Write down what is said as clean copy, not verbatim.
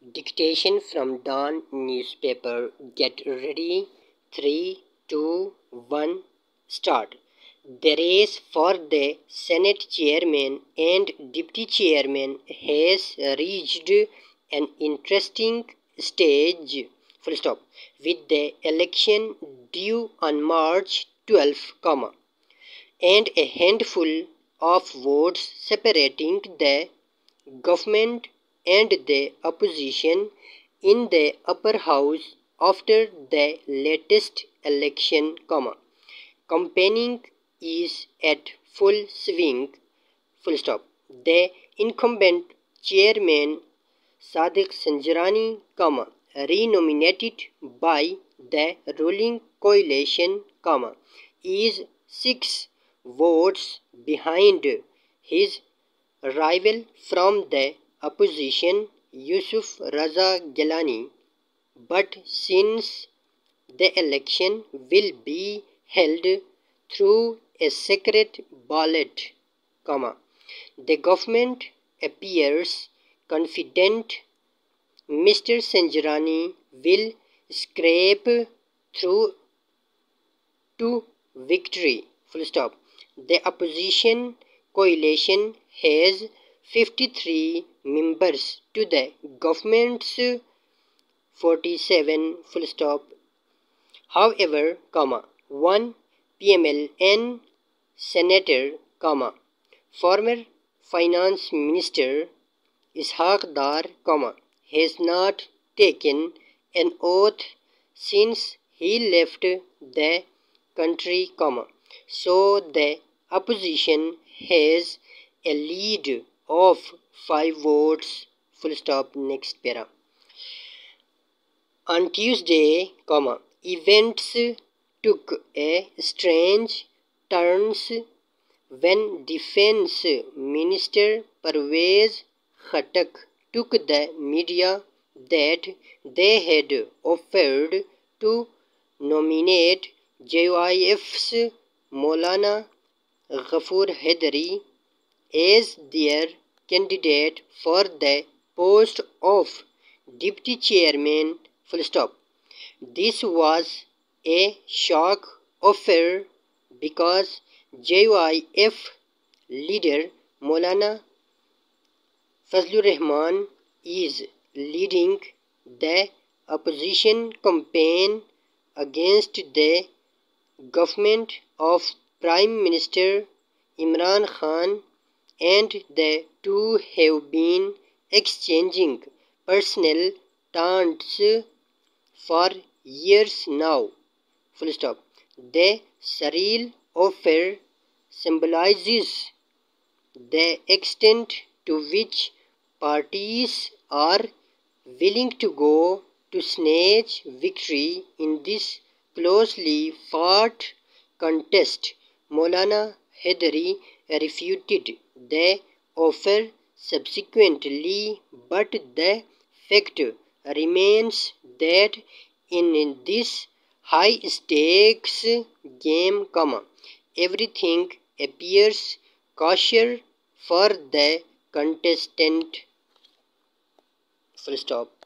Dictation from Dawn newspaper. Get ready. 3, 2, 1, start. The race for the Senate chairman and deputy chairman has reached an interesting stage. Full stop. With the election due on March 12, and a handful of votes separating the government and the opposition in the upper house after the latest election, campaigning is at full swing, full stop. The incumbent chairman Sadiq Sanjarani, renominated by the ruling coalition, is 6 votes behind his rival from the opposition Yusuf Raza Gilani, but since the election will be held through a secret ballot, the government appears confident Mr. Sanjarani will scrape through to victory. Full stop. The opposition coalition has 53 members to the government's 47. Full stop. However, one PMLN senator, former finance minister Ishaq Dar, has not taken an oath since he left the country, so the opposition has a lead of 5 votes. Full stop. Next para. On Tuesday, events took a strange turns when Defense Minister Parvez Khattak took the media that they had offered to nominate JYF's Maulana Ghafoor Haidari as their candidate for the post of deputy chairman. Full stop. This was a shock offer because JYF leader Maulana Fazlur Rahman is leading the opposition campaign against the government of Prime Minister Imran Khan, and the two have been exchanging personal taunts for years now. Full stop. The surreal offer symbolizes the extent to which parties are willing to go to snatch victory in this closely fought contest. Maulana Haidari refuted the offer subsequently, but the fact remains that in this high-stakes game, everything appears kosher for the contestant. Full stop.